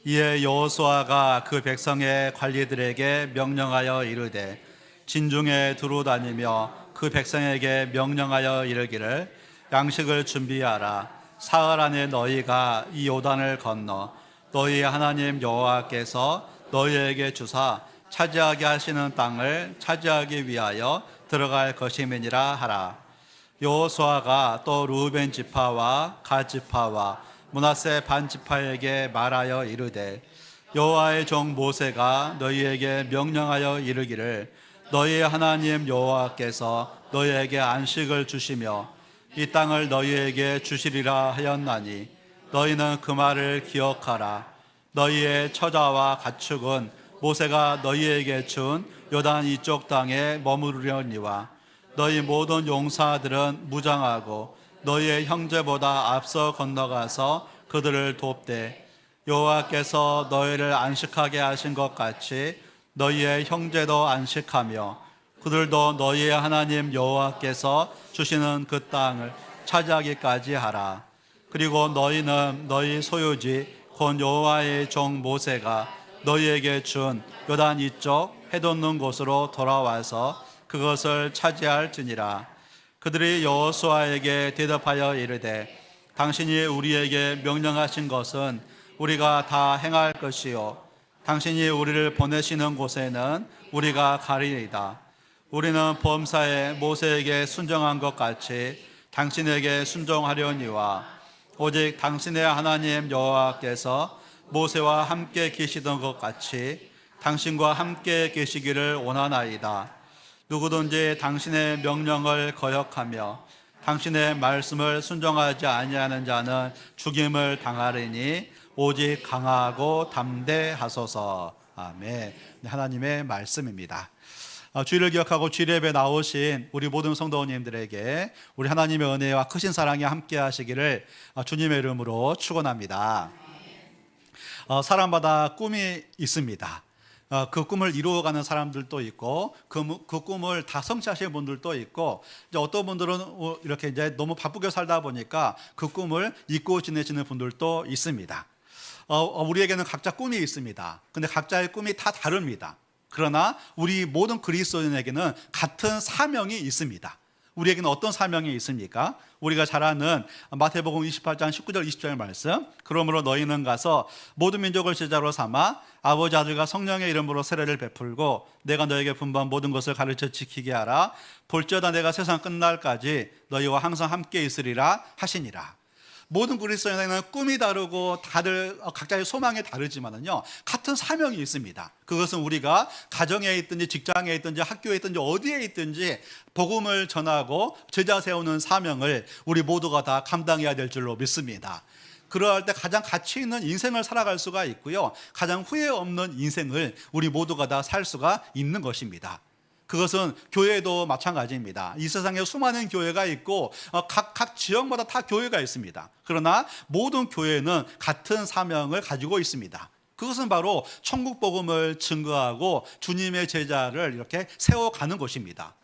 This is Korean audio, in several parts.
이에 여호수아가 그 백성의 관리들에게 명령하여 이르되 진중에 두루 다니며 그 백성에게 명령하여 이르기를 양식을 준비하라. 사흘 안에 너희가 이 요단을 건너 너희 하나님 여호와께서 너희에게 주사 차지하게 하시는 땅을 차지하기 위하여 들어갈 것임이니라 하라. 여호수아가 또 루벤 지파와 갓 지파와 므낫세 반 지파에게 말하여 이르되 여호와의 종 모세가 너희에게 명령하여 이르기를 너희의 하나님 여호와께서 너희에게 안식을 주시며 이 땅을 너희에게 주시리라 하였나니 너희는 그 말을 기억하라. 너희의 처자와 가축은 모세가 너희에게 준 요단 이쪽 땅에 머무르려니와 너희 모든 용사들은 무장하고 너희의 형제보다 앞서 건너가서 그들을 돕되 여호와께서 너희를 안식하게 하신 것 같이 너희의 형제도 안식하며 그들도 너희의 하나님 여호와께서 주시는 그 땅을 차지하기까지 하라. 그리고 너희는 너희 소유지 곧 여호와의 종 모세가 너희에게 준 요단 이쪽 해돋는 곳으로 돌아와서 그것을 차지할지니라. 그들이 여호수아에게 대답하여 이르되 당신이 우리에게 명령하신 것은 우리가 다 행할 것이요 당신이 우리를 보내시는 곳에는 우리가 가리이다. 우리는 범사에 모세에게 순종한 것 같이 당신에게 순종하려니와 오직 당신의 하나님 여호와께서 모세와 함께 계시던 것 같이 당신과 함께 계시기를 원하나이다. 누구든지 당신의 명령을 거역하며 당신의 말씀을 순종하지 아니하는 자는 죽임을 당하리니 오직 강하고 담대하소서. 아멘. 하나님의 말씀입니다. 주일을 기억하고 주일 예배 나오신 우리 모든 성도님들에게 우리 하나님의 은혜와 크신 사랑이 함께 하시기를 주님의 이름으로 축원합니다. 사람마다 꿈이 있습니다. 그 꿈을 이루어가는 사람들도 있고 그 꿈을 다 성취하시는 분들도 있고 이제 어떤 분들은 이렇게 이제 너무 바쁘게 살다 보니까 그 꿈을 잊고 지내시는 분들도 있습니다. 우리에게는 각자 꿈이 있습니다. 근데 각자의 꿈이 다 다릅니다. 그러나 우리 모든 그리스도인에게는 같은 사명이 있습니다. 우리에게는 어떤 사명이 있습니까? 우리가 잘 아는 마태복음 28장 19절 20절의 말씀. 그러므로 너희는 가서 모든 민족을 제자로 삼아 아버지 아들과 성령의 이름으로 세례를 베풀고 내가 너에게 분부한 모든 것을 가르쳐 지키게 하라. 볼지어다 내가 세상 끝날까지 너희와 항상 함께 있으리라 하시니라. 모든 그리스도인에게는 꿈이 다르고 다들 각자의 소망이 다르지만은요 같은 사명이 있습니다. 그것은 우리가 가정에 있든지 직장에 있든지 학교에 있든지 어디에 있든지 복음을 전하고 제자 세우는 사명을 우리 모두가 다 감당해야 될 줄로 믿습니다. 그러할 때 가장 가치 있는 인생을 살아갈 수가 있고요 가장 후회 없는 인생을 우리 모두가 다 살 수가 있는 것입니다. 그것은 교회도 마찬가지입니다. 이 세상에 수많은 교회가 있고 각 지역마다 다 교회가 있습니다. 그러나 모든 교회는 같은 사명을 가지고 있습니다. 그것은 바로 천국 복음을 증거하고 주님의 제자를 이렇게 세워가는 것입니다.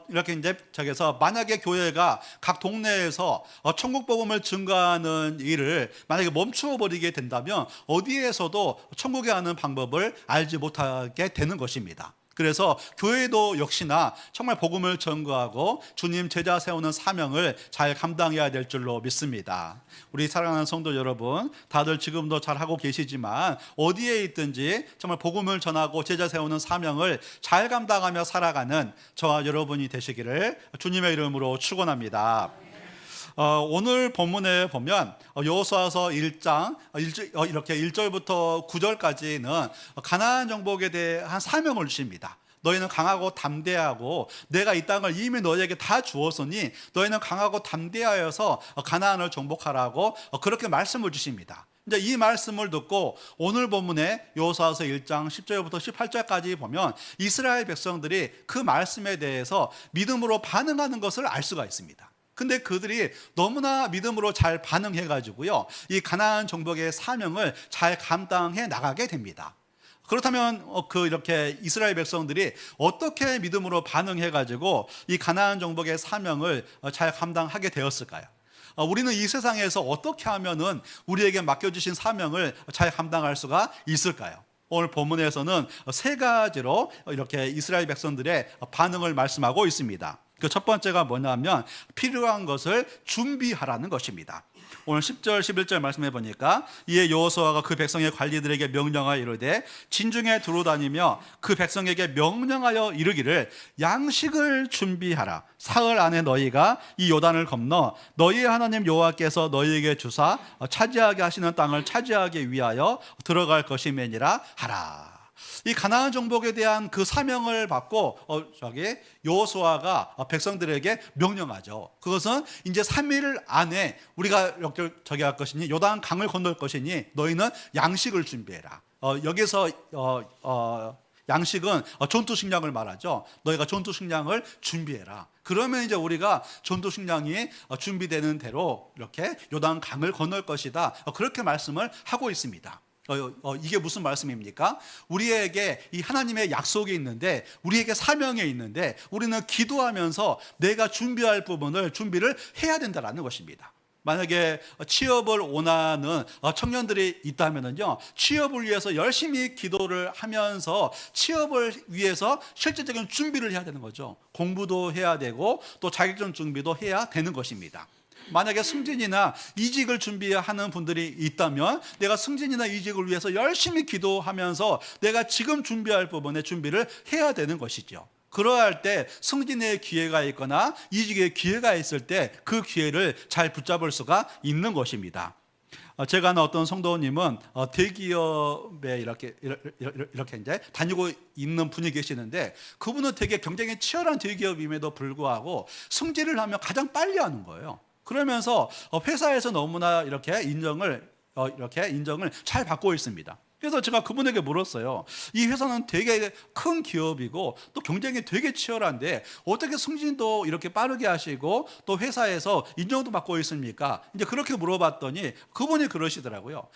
이렇게 이제 저기서 만약에 교회가 각 동네에서 천국 복음을 증거하는 일을 만약에 멈추어 버리게 된다면 어디에서도 천국에 가는 방법을 알지 못하게 되는 것입니다. 그래서 교회도 역시나 정말 복음을 전거하고 주님 제자 세우는 사명을 잘 감당해야 될 줄로 믿습니다. 우리 사랑하는 성도 여러분, 다들 지금도 잘하고 계시지만 어디에 있든지 정말 복음을 전하고 제자 세우는 사명을 잘 감당하며 살아가는 저와 여러분이 되시기를 주님의 이름으로 축원합니다. 오늘 본문에 보면 여호수아서 1장 이렇게 1절부터 9절까지는 가나안 정복에 대한 사명을 주십니다. 너희는 강하고 담대하고 내가 이 땅을 이미 너희에게 다 주었으니 너희는 강하고 담대하여서 가나안을 정복하라고 그렇게 말씀을 주십니다. 이제 이 말씀을 듣고 오늘 본문에 여호수아서 1장 10절부터 18절까지 보면 이스라엘 백성들이 그 말씀에 대해서 믿음으로 반응하는 것을 알 수가 있습니다. 근데 그들이 너무나 믿음으로 잘 반응해가지고요 이 가나안 정복의 사명을 잘 감당해 나가게 됩니다. 그렇다면 이렇게 이스라엘 백성들이 어떻게 믿음으로 반응해가지고 이 가나안 정복의 사명을 잘 감당하게 되었을까요? 우리는 이 세상에서 어떻게 하면은 우리에게 맡겨주신 사명을 잘 감당할 수가 있을까요? 오늘 본문에서는 세 가지로 이렇게 이스라엘 백성들의 반응을 말씀하고 있습니다. 그 첫 번째가 뭐냐면 필요한 것을 준비하라는 것입니다. 오늘 10절 11절 말씀해 보니까 이에 여호수아가 그 백성의 관리들에게 명령하여 이르되 진중에 두루다니며 그 백성에게 명령하여 이르기를 양식을 준비하라. 사흘 안에 너희가 이 요단을 건너 너희의 하나님 여호와께서 너희에게 주사 차지하게 하시는 땅을 차지하기 위하여 들어갈 것이매니라 하라. 이 가나안 정복에 대한 그 사명을 받고 여호수아가 백성들에게 명령하죠. 그것은 이제 3일 안에 우리가 이렇게 저기 할 것이니 요단 강을 건널 것이니 너희는 양식을 준비해라. 여기서 양식은 전투 식량을 말하죠. 너희가 전투 식량을 준비해라. 그러면 이제 우리가 전투 식량이 준비되는 대로 이렇게 요단 강을 건널 것이다. 그렇게 말씀을 하고 있습니다. 이게 무슨 말씀입니까? 우리에게 이 하나님의 약속이 있는데, 우리에게 사명이 있는데, 우리는 기도하면서 내가 준비할 부분을 준비를 해야 된다는 것입니다. 만약에 취업을 원하는 청년들이 있다면요, 취업을 위해서 열심히 기도를 하면서 취업을 위해서 실질적인 준비를 해야 되는 거죠. 공부도 해야 되고 또 자격증 준비도 해야 되는 것입니다. 만약에 승진이나 이직을 준비하는 분들이 있다면 내가 승진이나 이직을 위해서 열심히 기도하면서 내가 지금 준비할 부분에 준비를 해야 되는 것이죠. 그러할 때 승진의 기회가 있거나 이직의 기회가 있을 때 그 기회를 잘 붙잡을 수가 있는 것입니다. 제가 아는 어떤 성도님은 대기업에 이렇게 이제 다니고 있는 분이 계시는데, 그분은 되게 경쟁이 치열한 대기업임에도 불구하고 승진을 하면 가장 빨리 하는 거예요. 그러면서 회사에서 너무나 이렇게 인정을 잘 받고 있습니다. 그래서 제가 그분에게 물었어요. 이 회사는 되게 큰 기업이고 또 경쟁이 되게 치열한데 어떻게 승진도 이렇게 빠르게 하시고 또 회사에서 인정도 받고 있습니까? 이제 그렇게 물어봤더니 그분이 그러시더라고요.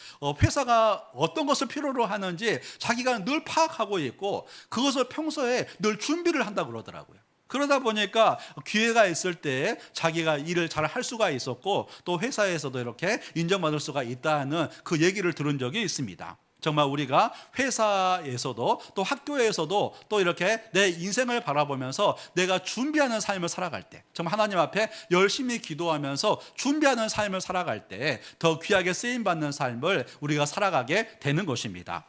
회사가 어떤 것을 필요로 하는지 자기가 늘 파악하고 있고 그것을 평소에 늘 준비를 한다고 그러더라고요. 그러다 보니까 기회가 있을 때 자기가 일을 잘 할 수가 있었고 또 회사에서도 이렇게 인정받을 수가 있다는 그 얘기를 들은 적이 있습니다. 정말 우리가 회사에서도 또 학교에서도 또 이렇게 내 인생을 바라보면서 내가 준비하는 삶을 살아갈 때, 정말 하나님 앞에 열심히 기도하면서 준비하는 삶을 살아갈 때 더 귀하게 쓰임받는 삶을 우리가 살아가게 되는 것입니다.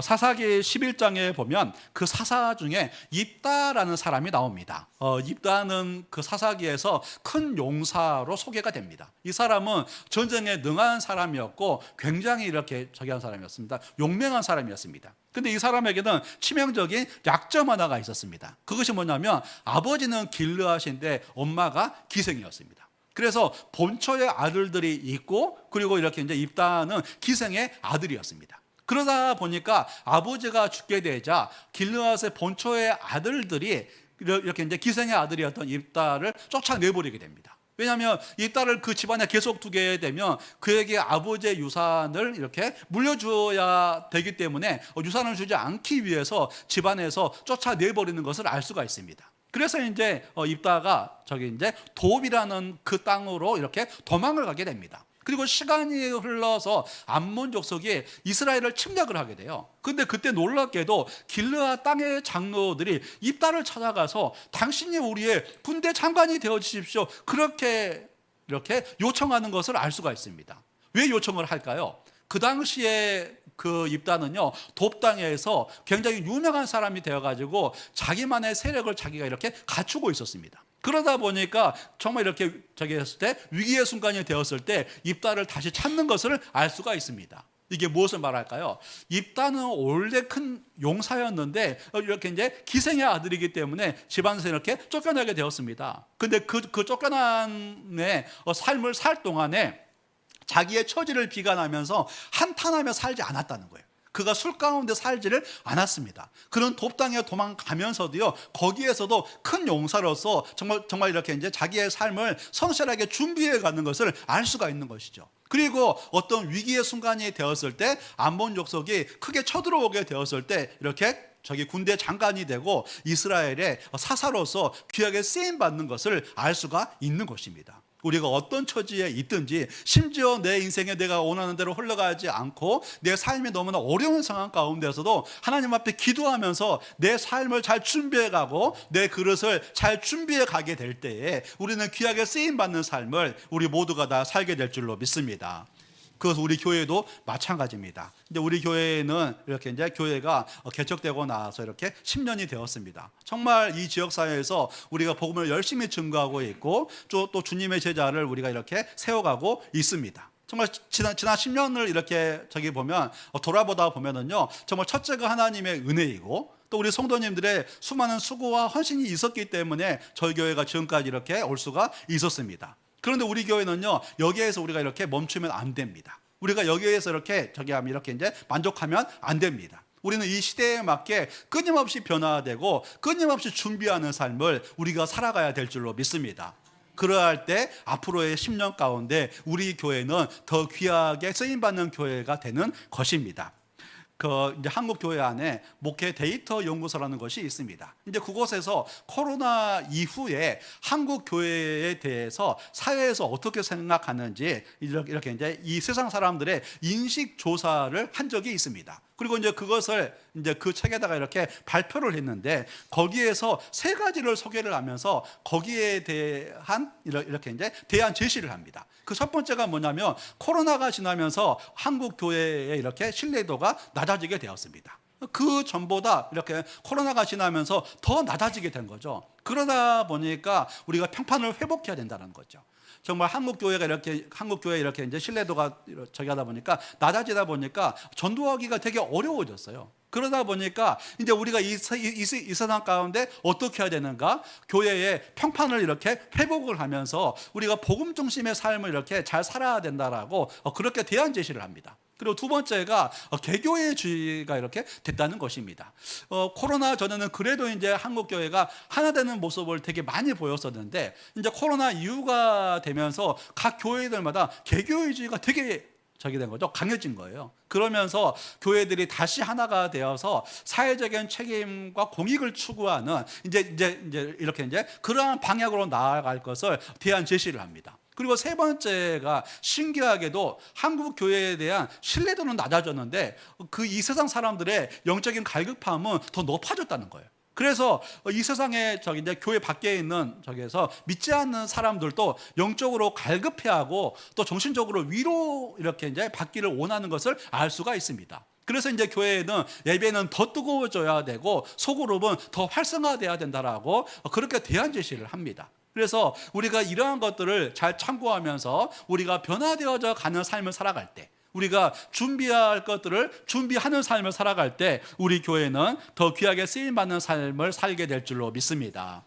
사사기 11장에 보면 그 사사 중에 입다라는 사람이 나옵니다. 입다는 그 사사기에서 큰 용사로 소개가 됩니다. 이 사람은 전쟁에 능한 사람이었고 굉장히 이렇게 저기한 사람이었습니다. 용맹한 사람이었습니다. 근데 이 사람에게는 치명적인 약점 하나가 있었습니다. 그것이 뭐냐면 아버지는 길르앗인데 엄마가 기생이었습니다. 그래서 본처의 아들들이 있고 그리고 이렇게 이제 입다는 기생의 아들이었습니다. 그러다 보니까 아버지가 죽게 되자 길르앗의 본초의 아들들이 이렇게 이제 기생의 아들이었던 입다를 쫓아내버리게 됩니다. 왜냐하면 입다를 그 집안에 계속 두게 되면 그에게 아버지의 유산을 이렇게 물려주어야 되기 때문에 유산을 주지 않기 위해서 집안에서 쫓아내버리는 것을 알 수가 있습니다. 그래서 이제 입다가 이제 돕이라는 그 땅으로 이렇게 도망을 가게 됩니다. 그리고 시간이 흘러서 암몬 족속이 이스라엘을 침략을 하게 돼요. 근데 그때 놀랍게도 길르앗 땅의 장로들이 입다를 찾아가서 당신이 우리의 군대 장관이 되어 주십시오, 그렇게 이렇게 요청하는 것을 알 수가 있습니다. 왜 요청을 할까요? 그 당시에 그 입다는요, 돕 땅에서 굉장히 유명한 사람이 되어가지고 자기만의 세력을 자기가 이렇게 갖추고 있었습니다. 그러다 보니까 정말 이렇게 했을 때 위기의 순간이 되었을 때 입다를 다시 찾는 것을 알 수가 있습니다. 이게 무엇을 말할까요? 입다는 원래 큰 용사였는데 이렇게 이제 기생의 아들이기 때문에 집안에서 이렇게 쫓겨나게 되었습니다. 근데 그 쫓겨난 삶을 살 동안에 자기의 처지를 비관하면서 한탄하며 살지 않았다는 거예요. 그가 술 가운데 살지를 않았습니다. 그런 돕 땅에 도망가면서도요, 거기에서도 큰 용사로서 정말 이렇게 이제 자기의 삶을 성실하게 준비해 가는 것을 알 수가 있는 것이죠. 그리고 어떤 위기의 순간이 되었을 때 암몬 족속이 크게 쳐들어오게 되었을 때 이렇게 군대 장관이 되고 이스라엘의 사사로서 귀하게 쓰임 받는 것을 알 수가 있는 것입니다. 우리가 어떤 처지에 있든지, 심지어 내 인생에 내가 원하는 대로 흘러가지 않고 내 삶이 너무나 어려운 상황 가운데서도 하나님 앞에 기도하면서 내 삶을 잘 준비해 가고 내 그릇을 잘 준비해 가게 될 때에 우리는 귀하게 쓰임 받는 삶을 우리 모두가 다 살게 될 줄로 믿습니다. 그것은 우리 교회도 마찬가지입니다. 근데 우리 교회는 이렇게 이제 교회가 개척되고 나서 이렇게 10년이 되었습니다. 정말 이 지역 사회에서 우리가 복음을 열심히 증거하고 있고 또 주님의 제자를 우리가 이렇게 세워가고 있습니다. 정말 지난 10년을 이렇게 보면 돌아보다 보면은요, 정말 첫째가 하나님의 은혜이고 또 우리 성도님들의 수많은 수고와 헌신이 있었기 때문에 저희 교회가 지금까지 이렇게 올 수가 있었습니다. 그런데 우리 교회는요, 여기에서 우리가 이렇게 멈추면 안 됩니다. 우리가 여기에서 이렇게 이제 만족하면 안 됩니다. 우리는 이 시대에 맞게 끊임없이 변화되고 끊임없이 준비하는 삶을 우리가 살아가야 될 줄로 믿습니다. 그러할 때 앞으로의 10년 가운데 우리 교회는 더 귀하게 쓰임받는 교회가 되는 것입니다. 이제 한국 교회 안에 목회 데이터 연구소라는 것이 있습니다. 이제 그곳에서 코로나 이후에 한국 교회에 대해서 사회에서 어떻게 생각하는지 이렇게 이제 이 세상 사람들의 인식 조사를 한 적이 있습니다. 그리고 이제 그것을 이제 그 책에다가 이렇게 발표를 했는데 거기에서 세 가지를 소개를 하면서 거기에 대한 이렇게 이제 대안 제시를 합니다. 그 첫 번째가 뭐냐면 코로나가 지나면서 한국 교회의 이렇게 신뢰도가 낮아지게 되었습니다. 그 전보다 이렇게 코로나가 지나면서 더 낮아지게 된 거죠. 그러다 보니까 우리가 평판을 회복해야 된다는 거죠. 정말 한국 교회 이렇게 이제 신뢰도가 하다 보니까 낮아지다 보니까 전도하기가 되게 어려워졌어요. 그러다 보니까 이제 우리가 이 세상 가운데 어떻게 해야 되는가? 교회의 평판을 이렇게 회복을 하면서 우리가 복음 중심의 삶을 이렇게 잘 살아야 된다라고 그렇게 대안 제시를 합니다. 그리고 두 번째가 개교회주의가 이렇게 됐다는 것입니다. 코로나 전에는 그래도 이제 한국 교회가 하나 되는 모습을 되게 많이 보였었는데 이제 코로나 이후가 되면서 각 교회들마다 개교회주의가 되게 된 거죠. 강해진 거예요. 그러면서 교회들이 다시 하나가 되어서 사회적인 책임과 공익을 추구하는 이제 이렇게 이제 그러한 방향으로 나아갈 것을 대안 제시를 합니다. 그리고 세 번째가 신기하게도 한국 교회에 대한 신뢰도는 낮아졌는데 이 세상 사람들의 영적인 갈급함은 더 높아졌다는 거예요. 그래서 이 세상에 이제 교회 밖에 있는 저기에서 믿지 않는 사람들도 영적으로 갈급해하고 또 정신적으로 위로 이렇게 이제 받기를 원하는 것을 알 수가 있습니다. 그래서 이제 교회는 예배는 더 뜨거워져야 되고 소그룹은 더 활성화돼야 된다라고 그렇게 대안 제시를 합니다. 그래서 우리가 이러한 것들을 잘 참고하면서 우리가 변화되어져 가는 삶을 살아갈 때, 우리가 준비할 것들을 준비하는 삶을 살아갈 때 우리 교회는 더 귀하게 쓰임받는 삶을 살게 될 줄로 믿습니다.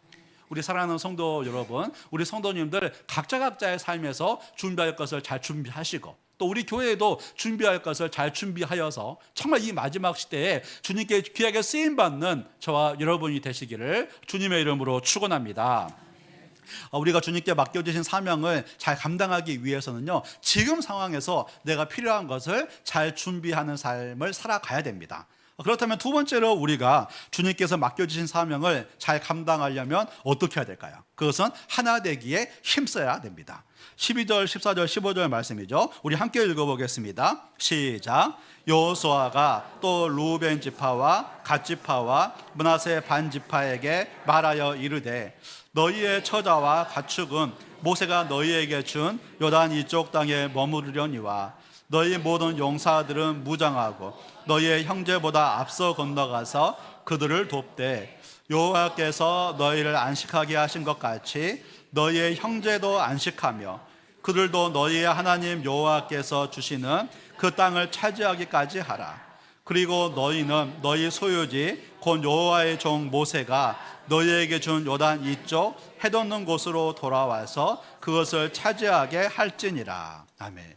우리 사랑하는 성도 여러분, 우리 성도님들 각자의 삶에서 준비할 것을 잘 준비하시고 또 우리 교회도 준비할 것을 잘 준비하여서 정말 이 마지막 시대에 주님께 귀하게 쓰임받는 저와 여러분이 되시기를 주님의 이름으로 축원합니다. 우리가 주님께 맡겨주신 사명을 잘 감당하기 위해서는요, 지금 상황에서 내가 필요한 것을 잘 준비하는 삶을 살아가야 됩니다. 그렇다면 두 번째로 우리가 주님께서 맡겨주신 사명을 잘 감당하려면 어떻게 해야 될까요? 그것은 하나 되기에 힘써야 됩니다. 12절, 14절, 15절 말씀이죠. 우리 함께 읽어보겠습니다. 시작. 여호수아가 또 루벤 지파와 갓 지파와 므낫세 반 지파에게 말하여 이르되 너희의 처자와 가축은 모세가 너희에게 준 요단 이쪽 땅에 머무르려니와 너희 모든 용사들은 무장하고 너희의 형제보다 앞서 건너가서 그들을 돕되 여호와께서 너희를 안식하게 하신 것 같이 너희의 형제도 안식하며 그들도 너희의 하나님 여호와께서 주시는 그 땅을 차지하기까지 하라. 그리고 너희는 너희 소유지 곧 여호와의 종 모세가 너희에게 준 요단 이쪽 해돋는 곳으로 돌아와서 그것을 차지하게 할지니라. 아멘.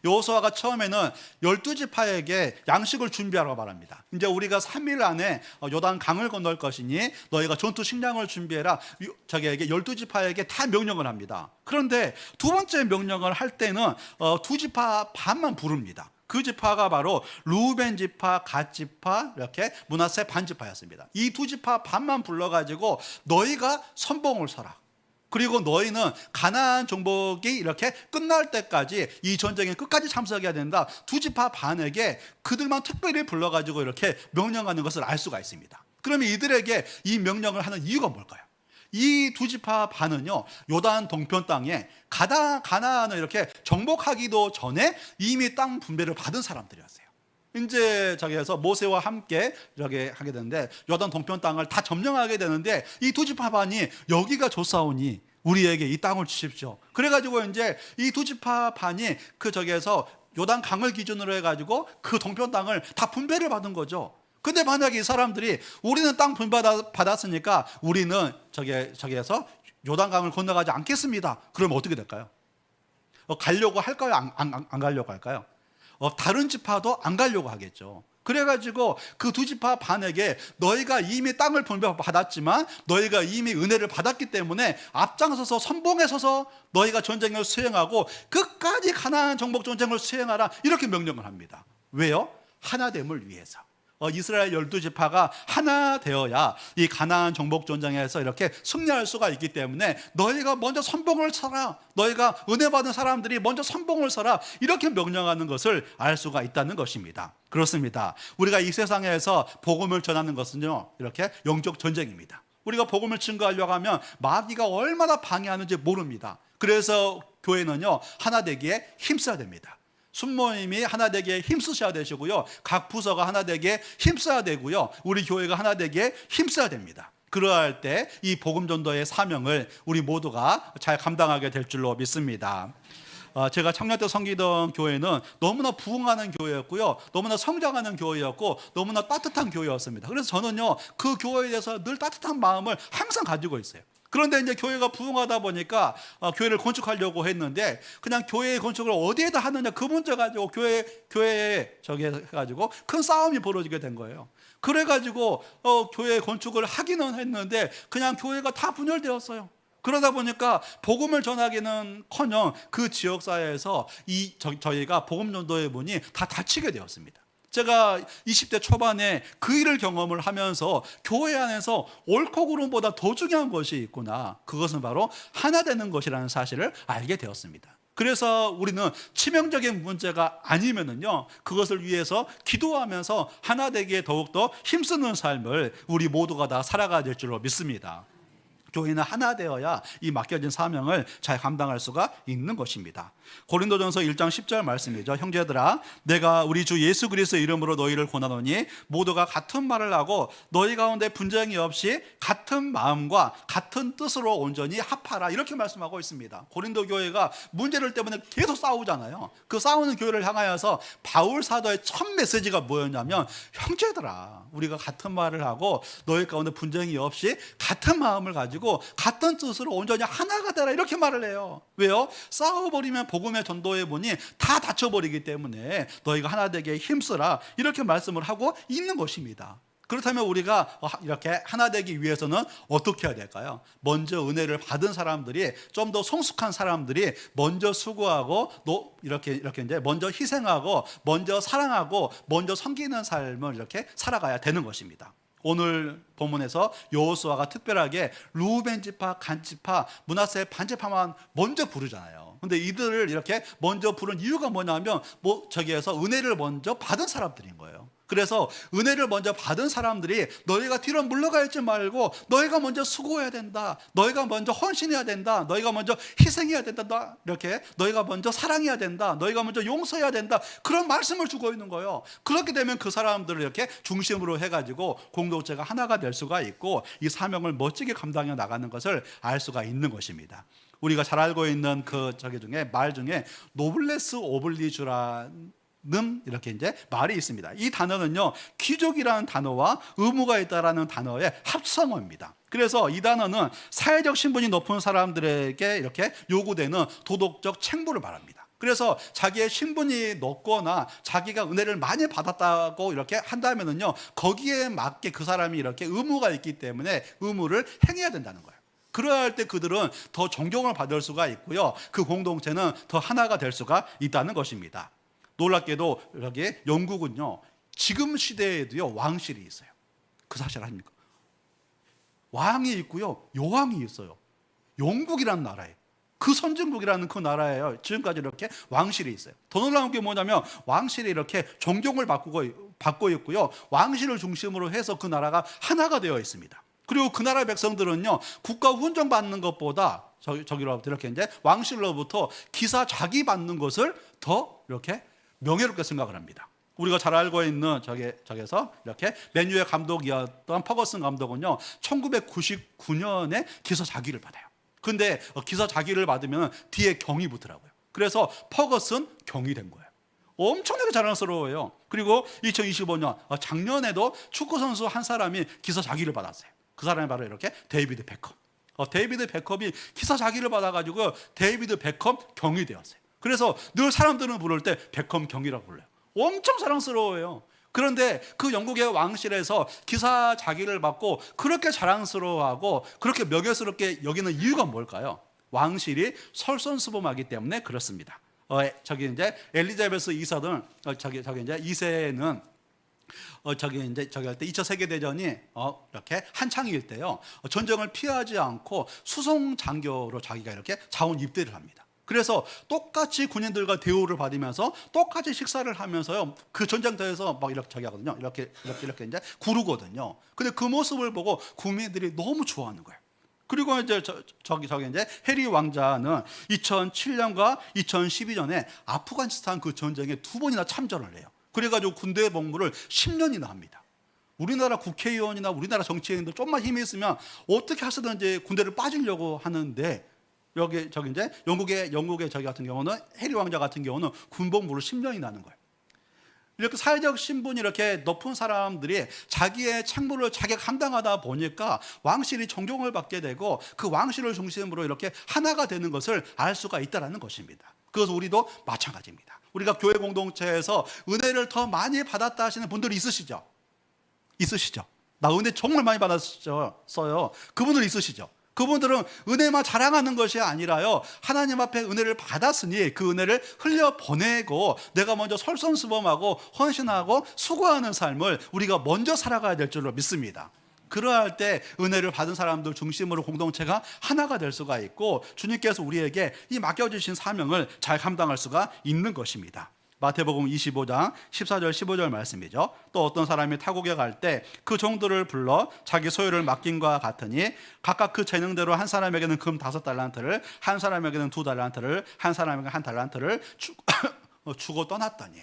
여호수아가 처음에는 12지파에게 양식을 준비하라고 말합니다. 이제 우리가 3일 안에 요단 강을 건널 것이니 너희가 전투 식량을 준비해라. 자기에게 12지파에게 다 명령을 합니다. 그런데 두 번째 명령을 할 때는 두 지파 반만 부릅니다. 그 지파가 바로 루벤 지파, 갓 지파, 이렇게 므낫세 반 지파였습니다. 이 두 지파 반만 불러가지고 너희가 선봉을 서라. 그리고 너희는 가나안 정복이 이렇게 끝날 때까지 이 전쟁에 끝까지 참석해야 된다. 두 지파 반에게 그들만 특별히 불러가지고 이렇게 명령하는 것을 알 수가 있습니다. 그러면 이들에게 이 명령을 하는 이유가 뭘까요? 이 두 지파 반은요, 요단 동편 땅에 가나안을 이렇게 정복하기도 전에 이미 땅 분배를 받은 사람들이었어요. 이제 저기에서 모세와 함께 저기 하게 되는데 요단 동편 땅을 다 점령하게 되는데 이 두 지파 반이 여기가 좋사오니 우리에게 이 땅을 주십시오. 그래가지고 이제 이 두 지파 반이 그 저기에서 요단 강을 기준으로 해가지고 그 동편 땅을 다 분배를 받은 거죠. 근데 만약에 이 사람들이 우리는 땅 분배 받았으니까 우리는 저기에서 요단강을 건너가지 않겠습니다. 그러면 어떻게 될까요? 가려고 할까요? 안 가려고 할까요? 다른 지파도 안 가려고 하겠죠. 그래가지고 그 두 지파 반에게 너희가 이미 땅을 분배받았지만 너희가 이미 은혜를 받았기 때문에 앞장서서 선봉에 서서 너희가 전쟁을 수행하고 끝까지 가나안 정복 전쟁을 수행하라, 이렇게 명령을 합니다. 왜요? 하나됨을 위해서. 이스라엘 12지파가 하나 되어야 이 가나안 정복 전쟁에서 이렇게 승리할 수가 있기 때문에 너희가 먼저 선봉을 서라, 너희가 은혜 받은 사람들이 먼저 선봉을 서라, 이렇게 명령하는 것을 알 수가 있다는 것입니다. 그렇습니다. 우리가 이 세상에서 복음을 전하는 것은요, 이렇게 영적 전쟁입니다. 우리가 복음을 증거하려고 하면 마귀가 얼마나 방해하는지 모릅니다. 그래서 교회는요, 하나 되기에 힘써야 됩니다. 순모임이 하나 되기에 힘쓰셔야 되시고요, 각 부서가 하나 되기에 힘써야 되고요, 우리 교회가 하나 되기에 힘써야 됩니다. 그러할 때 이 복음 전도의 사명을 우리 모두가 잘 감당하게 될 줄로 믿습니다. 제가 청년 때 섬기던 교회는 너무나 부흥하는 교회였고요, 너무나 성장하는 교회였고 너무나 따뜻한 교회였습니다. 그래서 저는요, 그 교회에 대해서 늘 따뜻한 마음을 항상 가지고 있어요. 그런데 이제 교회가 부흥하다 보니까 교회를 건축하려고 했는데 그냥 교회 건축을 어디에다 하느냐, 그 문제 가지고 교회에 저기 해가지고 큰 싸움이 벌어지게 된 거예요. 그래가지고 교회 건축을 하기는 했는데 그냥 교회가 다 분열되었어요. 그러다 보니까 복음을 전하기는커녕 그 지역사회에서 저희가 복음 전도의 문이 다 닫히게 되었습니다. 제가 20대 초반에 그 일을 경험을 하면서 교회 안에서 옳고 그름보다 더 중요한 것이 있구나, 그것은 바로 하나 되는 것이라는 사실을 알게 되었습니다. 그래서 우리는 치명적인 문제가 아니면은요, 그것을 위해서 기도하면서 하나 되기에 더욱더 힘쓰는 삶을 우리 모두가 다 살아가야 될 줄로 믿습니다. 교회는 하나 되어야 이 맡겨진 사명을 잘 감당할 수가 있는 것입니다. 고린도전서 1장 10절 말씀이죠. 형제들아, 내가 우리 주 예수 그리스도의 이름으로 너희를 권하노니 모두가 같은 말을 하고 너희 가운데 분쟁이 없이 같은 마음과 같은 뜻으로 온전히 합하라, 이렇게 말씀하고 있습니다. 고린도 교회가 문제를 때문에 계속 싸우잖아요. 그 싸우는 교회를 향하여서 바울 사도의 첫 메시지가 뭐였냐면, 형제들아, 우리가 같은 말을 하고 너희 가운데 분쟁이 없이 같은 마음을 가지고 같은 뜻으로 온전히 하나가 되라, 이렇게 말을 해요. 왜요? 싸워버리면 복음의 전도의 문이 다 닫혀버리기 때문에 너희가 하나 되게 힘쓰라, 이렇게 말씀을 하고 있는 것입니다. 그렇다면 우리가 이렇게 하나 되기 위해서는 어떻게 해야 될까요? 먼저 은혜를 받은 사람들이, 좀 더 성숙한 사람들이 먼저 수고하고 이렇게 이제 먼저 희생하고 먼저 사랑하고 먼저 섬기는 삶을 이렇게 살아가야 되는 것입니다. 오늘 본문에서 여호수아가 특별하게 루벤 지파, 간 지파, 므낫세 반 지파만 먼저 부르잖아요. 근데 이들을 이렇게 먼저 부른 이유가 뭐냐면 저기에서 은혜를 먼저 받은 사람들인 거예요. 그래서 은혜를 먼저 받은 사람들이 너희가 뒤로 물러가 있지 말고 너희가 먼저 수고해야 된다, 너희가 먼저 헌신해야 된다, 너희가 먼저 희생해야 된다, 이렇게 너희가 먼저 사랑해야 된다, 너희가 먼저 용서해야 된다, 그런 말씀을 주고 있는 거예요. 그렇게 되면 그 사람들을 이렇게 중심으로 해가지고 공동체가 하나가 될 수가 있고 이 사명을 멋지게 감당해 나가는 것을 알 수가 있는 것입니다. 우리가 잘 알고 있는 말 중에 노블레스 오블리주라는 이렇게 이제 말이 있습니다. 이 단어는요, 귀족이라는 단어와 의무가 있다라는 단어의 합성어입니다. 그래서 이 단어는 사회적 신분이 높은 사람들에게 이렇게 요구되는 도덕적 책무를 말합니다. 그래서 자기의 신분이 높거나 자기가 은혜를 많이 받았다고 이렇게 한다면은요, 거기에 맞게 그 사람이 이렇게 의무가 있기 때문에 의무를 행해야 된다는 거예요. 그러야 할 때 그들은 더 존경을 받을 수가 있고요, 그 공동체는 더 하나가 될 수가 있다는 것입니다. 놀랍게도 여기 영국은요, 지금 시대에도요 왕실이 있어요. 그 사실 아닙니까? 왕이 있고요, 여왕이 있어요. 영국이라는 나라예요. 그 선진국이라는 그 나라예요. 지금까지 이렇게 왕실이 있어요. 더 놀라운 게 뭐냐면 왕실이 이렇게 존경을 받고 있고요. 왕실을 중심으로 해서 그 나라가 하나가 되어 있습니다. 그리고 그 나라 백성들은요, 국가 훈장 받는 것보다 저기로부터 이렇게 이제 왕실로부터 기사 자기 받는 것을 더 이렇게 명예롭게 생각을 합니다. 우리가 잘 알고 있는 저기에서 이렇게 맨유의 감독이었던 퍼거슨 감독은요, 1999년에 기사 자기를 받아요. 근데 기사 자기를 받으면 뒤에 경이 붙더라고요. 그래서 퍼거슨 경이 된 거예요. 엄청나게 자랑스러워요. 그리고 2025년 작년에도 축구 선수 한 사람이 기사 자기를 받았어요. 그 사람이 바로 이렇게 데이비드 베컴. 데이비드 베컴이 기사 자기를 받아가지고 데이비드 베컴 경이 되었어요. 그래서 늘 사람들은 부를 때 베컴 경이라고 불러요. 엄청 사랑스러워요. 그런데 그 영국의 왕실에서 기사 자기를 받고 그렇게 자랑스러워하고 그렇게 명예스럽게 여기는 이유가 뭘까요? 왕실이 설선수범하기 때문에 그렇습니다. 저기 이제 엘리자베스 2세는 저기 이제 2세는 저기 할 때 2차 세계 대전이 이렇게 한창일 때요, 전쟁을 피하지 않고 수송 장교로 자기가 이렇게 자원 입대를 합니다. 그래서 똑같이 군인들과 대우를 받으면서 똑같이 식사를 하면서요, 그 전쟁터에서 막 이렇게 저기 하거든요. 이렇게 이제 구르거든요. 근데 그 모습을 보고 국민들이 너무 좋아하는 거예요. 그리고 이제 저기 이제 해리 왕자는 2007년과 2012년에 아프가니스탄 그 전쟁에 2번이나 참전을 해요. 그래가지고 군대 복무를 10년이나 합니다. 우리나라 국회의원이나 우리나라 정치인들 좀만 힘이 있으면 어떻게 하시든지 군대를 빠지려고 하는데, 저기 이제 영국의 저기 같은 경우는 해리 왕자 같은 경우는 군복무를 10년이나 하는 거예요. 이렇게 사회적 신분이 이렇게 높은 사람들이 자기의 책무를 자기가 감당하다 보니까 왕실이 존경을 받게 되고 그 왕실을 중심으로 이렇게 하나가 되는 것을 알 수가 있다는 것입니다. 그것은 우리도 마찬가지입니다. 우리가 교회 공동체에서 은혜를 더 많이 받았다 하시는 분들이 있으시죠? 나 은혜 정말 많이 받았어요. 그분들 있으시죠? 그분들은 은혜만 자랑하는 것이 아니라요, 하나님 앞에 은혜를 받았으니 그 은혜를 흘려보내고 내가 먼저 설선수범하고 헌신하고 수고하는 삶을 우리가 먼저 살아가야 될 줄로 믿습니다. 그러할 때 은혜를 받은 사람들 중심으로 공동체가 하나가 될 수가 있고, 주님께서 우리에게 이 맡겨주신 사명을 잘 감당할 수가 있는 것입니다. 마태복음 25장 14절 15절 말씀이죠. 또 어떤 사람이 타국에 갈 때 그 종들을 불러 자기 소유를 맡김과 같으니 각각 그 재능대로 한 사람에게는 금 5달란트를, 한 사람에게는 2달란트를, 한 사람에게 1달란트를 주고 떠났더니,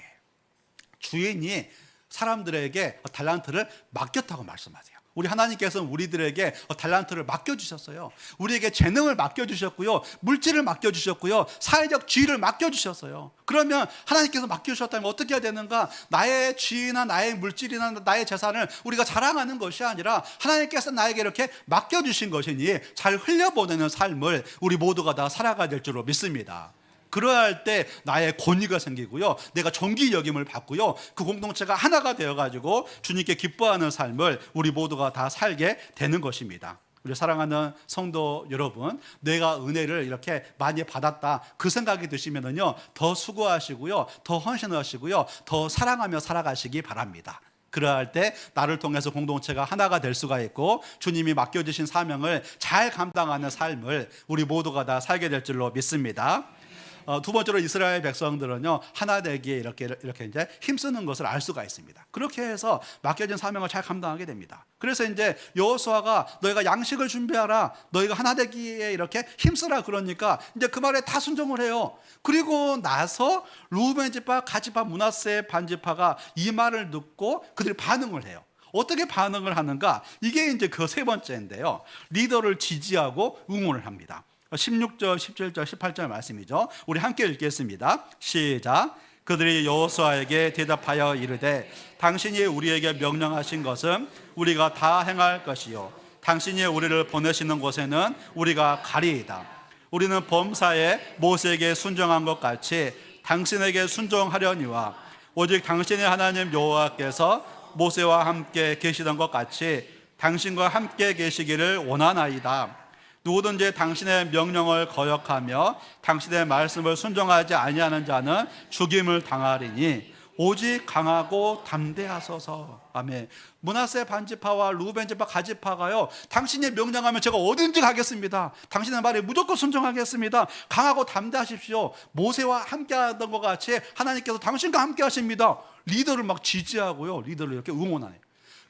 주인이 사람들에게 달란트를 맡겼다고 말씀하세요. 우리 하나님께서는 우리들에게 달란트를 맡겨주셨어요. 우리에게 재능을 맡겨주셨고요, 물질을 맡겨주셨고요, 사회적 지위를 맡겨주셨어요. 그러면 하나님께서 맡겨주셨다면 어떻게 해야 되는가? 나의 지위나 나의 물질이나 나의 재산을 우리가 자랑하는 것이 아니라 하나님께서 나에게 이렇게 맡겨주신 것이니 잘 흘려보내는 삶을 우리 모두가 다 살아가야 될 줄로 믿습니다. 그러할 때 나의 권위가 생기고요, 내가 존귀 여김을 받고요, 그 공동체가 하나가 되어가지고 주님께 기뻐하는 삶을 우리 모두가 다 살게 되는 것입니다. 우리 사랑하는 성도 여러분, 내가 은혜를 이렇게 많이 받았다 그 생각이 드시면은요, 더 수고하시고요, 더 헌신하시고요, 더 사랑하며 살아가시기 바랍니다. 그러할 때 나를 통해서 공동체가 하나가 될 수가 있고 주님이 맡겨주신 사명을 잘 감당하는 삶을 우리 모두가 다 살게 될 줄로 믿습니다. 두 번째로 이스라엘 백성들은요, 하나 되기에 이렇게 이제 힘쓰는 것을 알 수가 있습니다. 그렇게 해서 맡겨진 사명을 잘 감당하게 됩니다. 그래서 이제 여호수아가 너희가 양식을 준비하라, 너희가 하나 되기에 이렇게 힘쓰라 그러니까 이제 그 말에 다 순종을 해요. 그리고 나서 루벤 지파, 갓 지파, 므낫세 반 지파가 이 말을 듣고 그들이 반응을 해요. 어떻게 반응을 하는가? 이게 이제 그 세 번째인데요, 리더를 지지하고 응원을 합니다. 16절, 17절, 18절 말씀이죠. 우리 함께 읽겠습니다. 시작. 그들이 여호수아에게 대답하여 이르되 당신이 우리에게 명령하신 것은 우리가 다 행할 것이요 당신이 우리를 보내시는 곳에는 우리가 가리이다. 우리는 범사에 모세에게 순종한 것 같이 당신에게 순종하려니와 오직 당신의 하나님 여호와께서 모세와 함께 계시던 것 같이 당신과 함께 계시기를 원하나이다. 누구든지 당신의 명령을 거역하며 당신의 말씀을 순종하지 아니하는 자는 죽임을 당하리니 오직 강하고 담대하소서. 아멘. 므낫세 반지파와 루벤 지파 가지파가요, 당신이 명령하면 제가 어딘지 가겠습니다. 당신의 말에 무조건 순종하겠습니다. 강하고 담대하십시오. 모세와 함께 하던 것 같이 하나님께서 당신과 함께 하십니다. 리더를 막 지지하고요, 리더를 이렇게 응원하네요.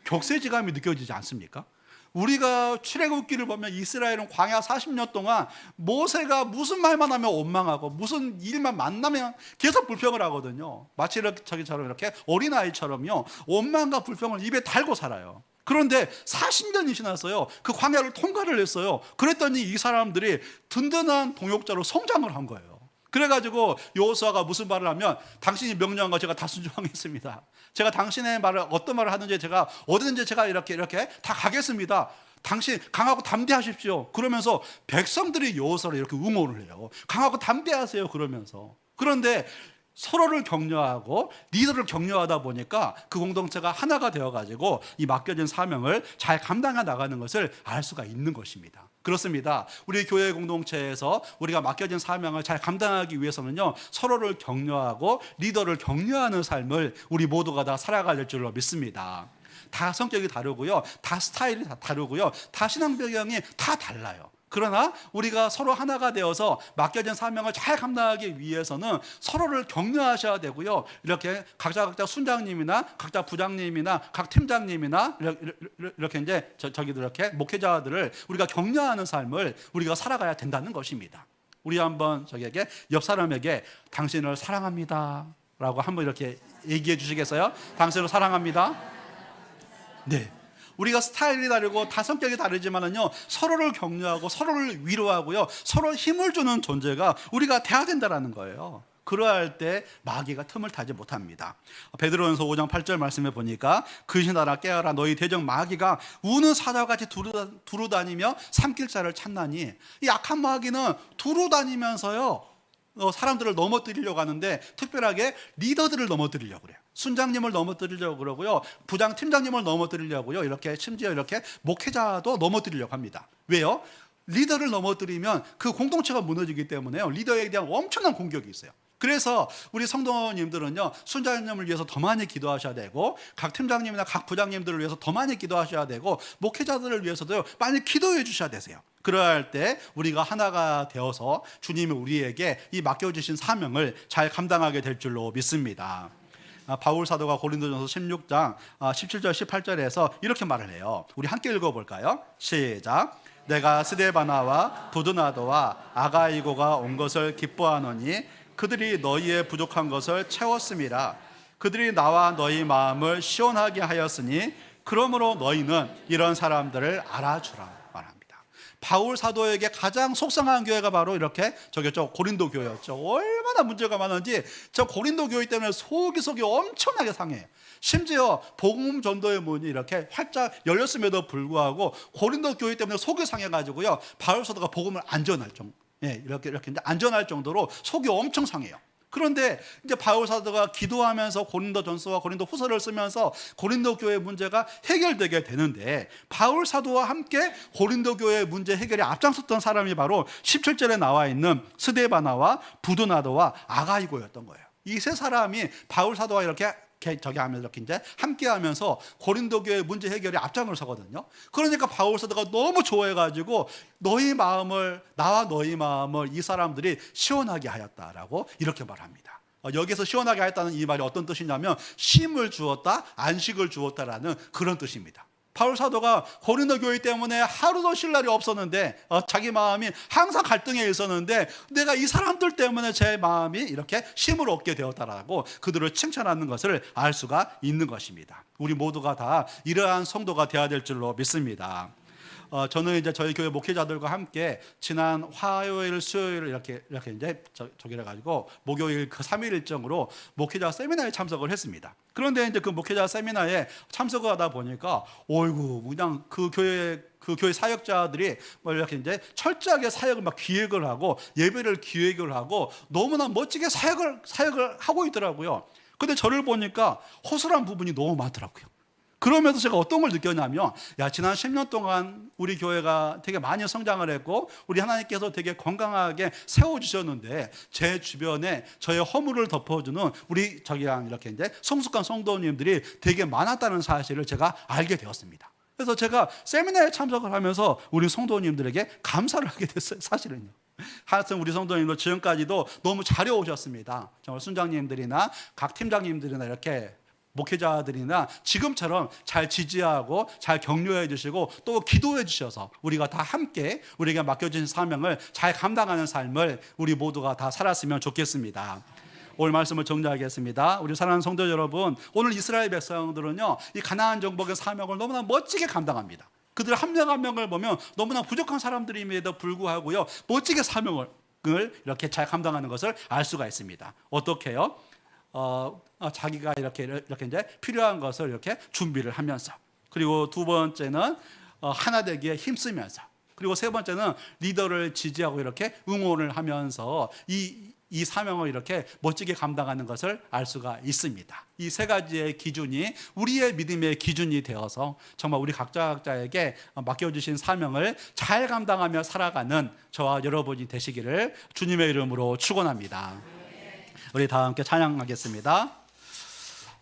격세지감이 느껴지지 않습니까? 우리가 출애굽기를 보면 이스라엘은 광야 40년 동안 모세가 무슨 말만 하면 원망하고 무슨 일만 만나면 계속 불평을 하거든요. 마치 저기처럼 이렇게 어린아이처럼요, 원망과 불평을 입에 달고 살아요. 그런데 40년이 지났어요. 그 광야를 통과를 했어요. 그랬더니 이 사람들이 든든한 동역자로 성장을 한 거예요. 그래가지고 여호수아가 무슨 말을 하면, 당신이 명령한 거 제가 다 순종하겠습니다. 제가 당신의 말을 어떤 말을 하든지 제가 어디든지 제가 이렇게 다 가겠습니다. 당신 강하고 담대하십시오. 그러면서 백성들이 여호수아를 이렇게 응원을 해요. 강하고 담대하세요 그러면서. 그런데 서로를 격려하고 리더를 격려하다 보니까 그 공동체가 하나가 되어가지고 이 맡겨진 사명을 잘 감당해 나가는 것을 알 수가 있는 것입니다. 그렇습니다. 우리 교회 공동체에서 우리가 맡겨진 사명을 잘 감당하기 위해서는요, 서로를 격려하고 리더를 격려하는 삶을 우리 모두가 다 살아가야 될 줄로 믿습니다. 다 성격이 다르고요, 다 스타일이 다 다르고요, 다 신앙 배경이 다 달라요. 그러나 우리가 서로 하나가 되어서 맡겨진 사명을 잘 감당하기 위해서는 서로를 격려하셔야 되고요, 이렇게 각자 순장님이나 각자 부장님이나 각 팀장님이나 이렇게 이제 저기들 이렇게 목회자들을 우리가 격려하는 삶을 우리가 살아가야 된다는 것입니다. 우리 한번 저기에게 옆 사람에게 당신을 사랑합니다 라고 한번 이렇게 얘기해 주시겠어요? 당신을 사랑합니다. 네. 우리가 스타일이 다르고 다 성격이 다르지만은요, 서로를 격려하고 서로를 위로하고요, 서로 힘을 주는 존재가 우리가 돼야 된다라는 거예요. 그러할 때 마귀가 틈을 타지 못합니다. 베드로전서 5장 8절 말씀에 보니까 근신하라 깨어라 너희 대적 마귀가 우는 사자같이 두루다니며 삼킬 자를 찾나니, 이 악한 마귀는 두루다니면서요 사람들을 넘어뜨리려고 하는데, 특별하게 리더들을 넘어뜨리려고 그래요. 순장님을 넘어뜨리려고 그러고요, 부장 팀장님을 넘어뜨리려고요, 이렇게 심지어 이렇게 목회자도 넘어뜨리려고 합니다. 왜요? 리더를 넘어뜨리면 그 공동체가 무너지기 때문에요, 리더에 대한 엄청난 공격이 있어요. 그래서 우리 성도님들은요, 순장님을 위해서 더 많이 기도하셔야 되고, 각 팀장님이나 각 부장님들을 위해서 더 많이 기도하셔야 되고, 목회자들을 위해서도 많이 기도해 주셔야 되세요. 그러할 때 우리가 하나가 되어서 주님이 우리에게 이 맡겨주신 사명을 잘 감당하게 될 줄로 믿습니다. 바울 사도가 고린도전서 16장 17절 18절에서 이렇게 말을 해요. 우리 함께 읽어볼까요? 시작. 내가 스데바나와 부드나도와 아가이고가 온 것을 기뻐하노니 그들이 너희의 부족한 것을 채웠음이라. 그들이 나와 너희 마음을 시원하게 하였으니 그러므로 너희는 이런 사람들을 알아주라 말합니다. 바울 사도에게 가장 속상한 교회가 바로 이렇게 저기였죠, 고린도 교회였죠. 얼마나 문제가 많은지 저 고린도 교회 때문에 속이 엄청나게 상해요. 심지어 복음 전도의 문이 이렇게 활짝 열렸음에도 불구하고 고린도 교회 때문에 속이 상해가지고요, 바울 사도가 복음을 안 전할 정도, 이렇게 이제 안전할 정도로 속이 엄청 상해요. 그런데 이제 바울 사도가 기도하면서 고린도전서와 고린도후서를 쓰면서 고린도 교회 문제가 해결되게 되는데, 바울 사도와 함께 고린도 교회 문제 해결에 앞장섰던 사람이 바로 17절에 나와 있는 스데바나와 부드나도와 아가이고였던 거예요. 이 세 사람이 바울 사도와 이렇게 저기 하면서 이렇게 이제 함께 하면서 고린도 교회 문제 해결에 앞장을 서거든요. 그러니까 바울 사도가 너무 좋아해가지고 나와 너희 마음을 이 사람들이 시원하게 하였다라고 이렇게 말합니다. 여기서 시원하게 하였다는 이 말이 어떤 뜻이냐면, 쉼을 주었다, 안식을 주었다라는 그런 뜻입니다. 바울 사도가 고린도 교회 때문에 하루도 쉴 날이 없었는데, 자기 마음이 항상 갈등에 있었는데, 내가 이 사람들 때문에 제 마음이 이렇게 쉼을 얻게 되었다라고 그들을 칭찬하는 것을 알 수가 있는 것입니다. 우리 모두가 다 이러한 성도가 되어야 될 줄로 믿습니다. 저는 이제 저희 교회 목회자들과 함께 지난 화요일, 수요일 이렇게 이제 저기를 가지고 목요일 그 3일 일정으로 목회자 세미나에 참석을 했습니다. 그런데 이제 그 목회자 세미나에 참석을 하다 보니까, 어이구, 그냥 그 교회 사역자들이 이렇게 이제 철저하게 사역을 막 기획을 하고 예배를 기획을 하고 너무나 멋지게 사역을 하고 있더라고요. 근데 저를 보니까 허술한 부분이 너무 많더라고요. 그러면서 제가 어떤 걸 느꼈냐면, 야, 지난 10년 동안 우리 교회가 되게 많이 성장을 했고 우리 하나님께서 되게 건강하게 세워주셨는데 제 주변에 저의 허물을 덮어주는 우리 저기랑 이렇게 이제 성숙한 성도님들이 되게 많았다는 사실을 제가 알게 되었습니다. 그래서 제가 세미나에 참석을 하면서 우리 성도님들에게 감사를 하게 됐어요. 사실은요. 하여튼 우리 성도님들 지금까지도 너무 잘해오셨습니다. 정말 순장님들이나 각 팀장님들이나 이렇게 목회자들이나 지금처럼 잘 지지하고 잘 격려해 주시고 또 기도해 주셔서 우리가 다 함께 우리가 맡겨진 사명을 잘 감당하는 삶을 우리 모두가 다 살았으면 좋겠습니다. 오늘 말씀을 정리하겠습니다. 우리 사랑하는 성도 여러분, 오늘 이스라엘 백성들은요, 이 가나안 정복의 사명을 너무나 멋지게 감당합니다. 그들 한 명 한 명을 보면 너무나 부족한 사람들임에도 불구하고요, 멋지게 사명을 이렇게 잘 감당하는 것을 알 수가 있습니다. 어떻게요? 자기가 이렇게 이제 필요한 것을 이렇게 준비를 하면서, 그리고 두 번째는 하나 되기에 힘쓰면서, 그리고 세 번째는 리더를 지지하고 이렇게 응원을 하면서 이 사명을 이렇게 멋지게 감당하는 것을 알 수가 있습니다. 이 세 가지의 기준이 우리의 믿음의 기준이 되어서 정말 우리 각자에게 맡겨주신 사명을 잘 감당하며 살아가는 저와 여러분이 되시기를 주님의 이름으로 축원합니다. 우리 다 함께 찬양하겠습니다.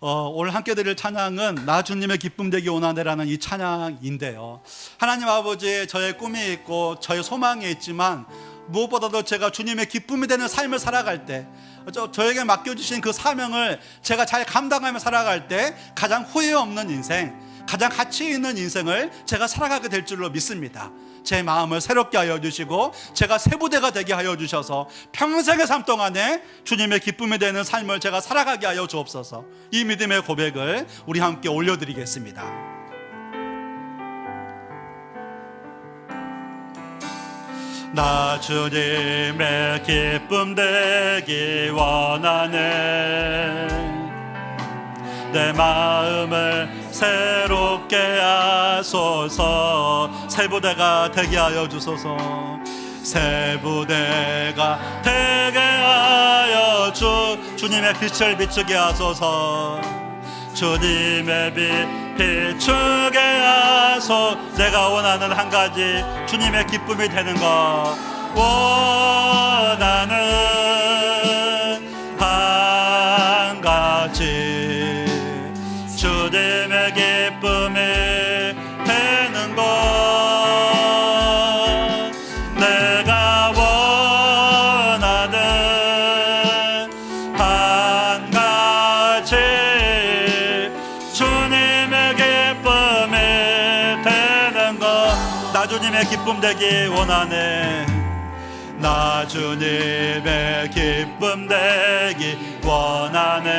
오늘 함께 드릴 찬양은 나 주님의 기쁨 되기 원하네라는 이 찬양인데요, 하나님 아버지, 저의 꿈이 있고 저의 소망이 있지만 무엇보다도 제가 주님의 기쁨이 되는 삶을 살아갈 때, 저에게 맡겨주신 그 사명을 제가 잘 감당하며 살아갈 때 가장 후회 없는 인생, 가장 가치 있는 인생을 제가 살아가게 될 줄로 믿습니다. 제 마음을 새롭게 하여 주시고 제가 새 부대가 되게 하여 주셔서 평생의 삶 동안에 주님의 기쁨이 되는 삶을 제가 살아가게 하여 주옵소서. 이 믿음의 고백을 우리 함께 올려드리겠습니다. 나 주님의 기쁨 되기 원하네. 내 마음을 새롭게 하소서. 새 부대가 되게 하여 주소서. 새 부대가 되게 하여 주님의 빛을 비추게 하소서. 주님의 빛 비추게 하소. 내가 원하는 한 가지, 주님의 기쁨이 되는 것 원하는 한 가지, 주님의 기쁨이 되는 것 내가 원하는 한 가지, 주님의 기쁨이 되는 것. 나 주님의 기쁨 되기 원하네. 나 주님의 기쁨 되기 원하네.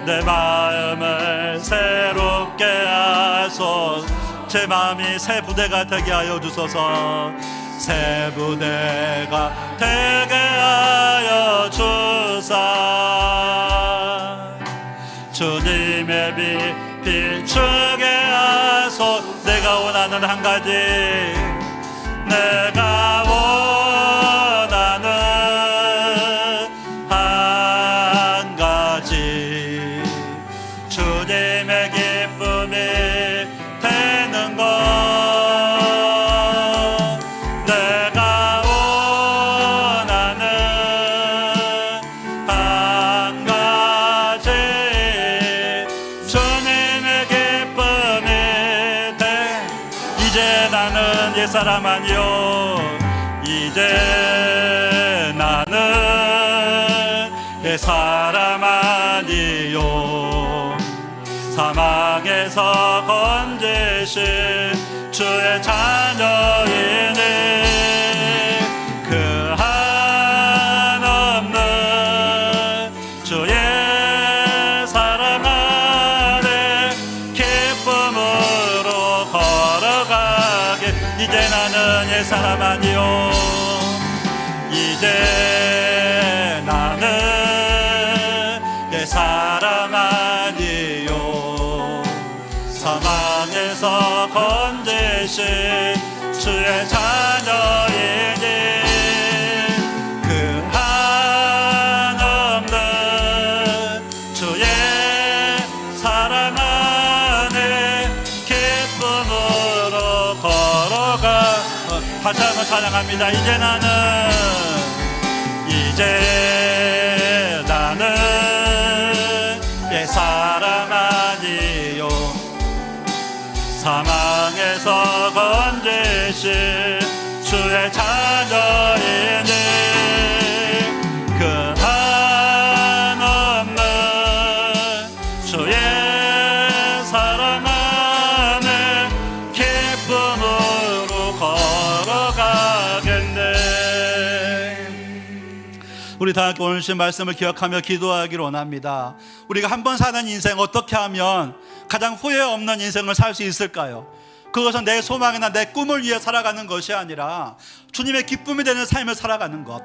내 마음을 새롭게 하소서. 제 마음이 새 부대가 되게 하여 주소서. 새 부대가 되게 하여 주사. 주님의 빛 비추게 하소. 내가 원하는 한 가지, 내가 원하는 한 가지, 주님의 기쁨이 되는 것 내가 원하는 한 가지, 주님의 기쁨이 돼. 이제 나는 옛사람 아니요, 이제 나는 옛사람 아니요, 사망에서 건지신 주의 자녀이니 그 한없는 주의 사랑 안에 기쁨으로 걸어가게. 이제 나는 옛사람 아니요, 이제 나는 옛사람 아니요, 사망에서 건지신 주의 자녀이니 그 한없는 주의 사랑 다시 한번 찬양합니다. 이제 나는 옛사람 아니요 사망에서 건지신 주의 자녀이니 그 한없는 주의 사랑 안에 기쁨으로 걸어가겠네. 우리 다 함께 오늘 주신 말씀을 기억하며 기도하기를 원합니다. 우리가 한 번 사는 인생 어떻게 하면 가장 후회 없는 인생을 살 수 있을까요? 그것은 내 소망이나 내 꿈을 위해 살아가는 것이 아니라 주님의 기쁨이 되는 삶을 살아가는 것,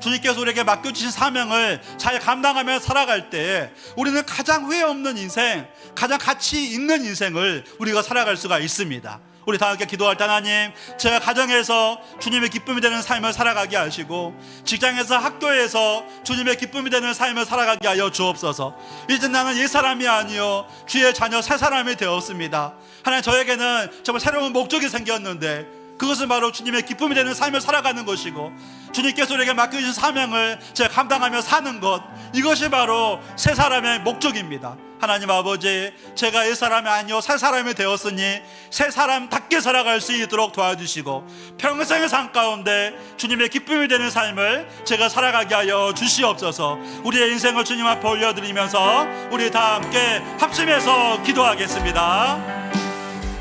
주님께서 우리에게 맡겨주신 사명을 잘 감당하며 살아갈 때 우리는 가장 후회 없는 인생, 가장 가치 있는 인생을 우리가 살아갈 수가 있습니다. 우리 다 함께 기도할 때 하나님, 제가 가정에서 주님의 기쁨이 되는 삶을 살아가게 하시고 직장에서 학교에서 주님의 기쁨이 되는 삶을 살아가게 하여 주옵소서. 이제 나는 옛사람이 아니요 주의 자녀 새 사람이 되었습니다. 하나님, 저에게는 정말 새로운 목적이 생겼는데 그것은 바로 주님의 기쁨이 되는 삶을 살아가는 것이고 주님께서 우리에게 맡겨주신 사명을 제가 감당하며 사는 것, 이것이 바로 새 사람의 목적입니다. 하나님 아버지, 제가 옛사람이 아니요 새 사람이 되었으니 새 사람답게 살아갈 수 있도록 도와주시고 평생의 삶 가운데 주님의 기쁨이 되는 삶을 제가 살아가게 하여 주시옵소서. 우리의 인생을 주님 앞에 올려드리면서 우리 다 함께 합심해서 기도하겠습니다.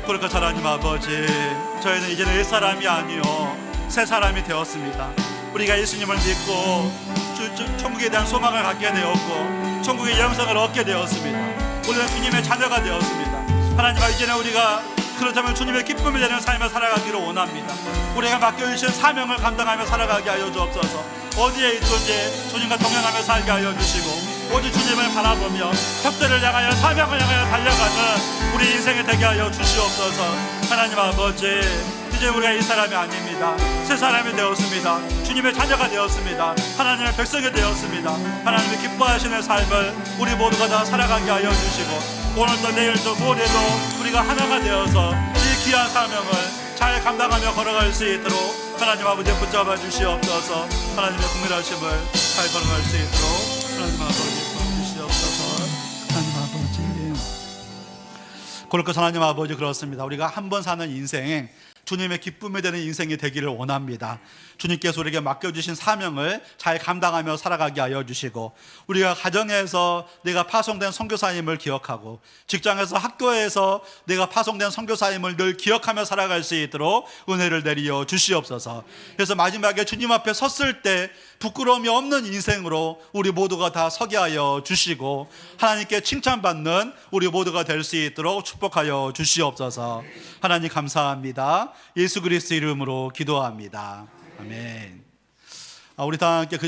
그러니까 하나님 아버지, 저희는 이제는 옛사람이 아니요 새 사람이 되었습니다. 우리가 예수님을 믿고 천국에 대한 소망을 갖게 되었고 천국의 영생을 얻게 되었습니다. 우리는 주님의 자녀가 되었습니다. 하나님, 이제는 우리가 그렇다면 주님의 기쁨이 되는 삶을 살아가기를 원합니다. 우리가 맡겨주신 사명을 감당하며 살아가게 하여 주옵소서. 어디에 있든지 주님과 동행하며 살게 하여 주시고 오직 주님을 바라보며 협대를 향하여 사명을 향하여 달려가는 우리 인생이 되게 하여 주시옵소서. 하나님 아버지, 이제 우리가 이 사람이 아닙니다. 새 사람이 되었습니다. 주님의 자녀가 되었습니다. 하나님의 백성이 되었습니다. 하나님의 기뻐하시는 삶을 우리 모두가 다 살아가게 하여 주시고 오늘도 내일도 모레도 우리가 하나가 되어서 이 귀한 사명을 잘 감당하며 걸어갈 수 있도록 하나님 아버지 붙잡아 주시옵소서. 하나님의 국민하심을 잘 걸어갈 수 있도록 하나님 아버지 도와주시옵소서. 하나님 아버지, 그렇고 하나님 아버지, 그렇습니다. 우리가 한 번 사는 인생, 주님의 기쁨이 되는 인생이 되기를 원합니다. 주님께서 우리에게 맡겨주신 사명을 잘 감당하며 살아가게 하여 주시고 우리가 가정에서 내가 파송된 선교사임을 기억하고 직장에서 학교에서 내가 파송된 선교사임을 늘 기억하며 살아갈 수 있도록 은혜를 내리어 주시옵소서. 그래서 마지막에 주님 앞에 섰을 때 부끄러움이 없는 인생으로 우리 모두가 다 서게 하여 주시고 하나님께 칭찬받는 우리 모두가 될 수 있도록 축복하여 주시옵소서. 하나님 감사합니다. 예수 그리스도 이름으로 기도합니다. 아멘. 우리 다 함께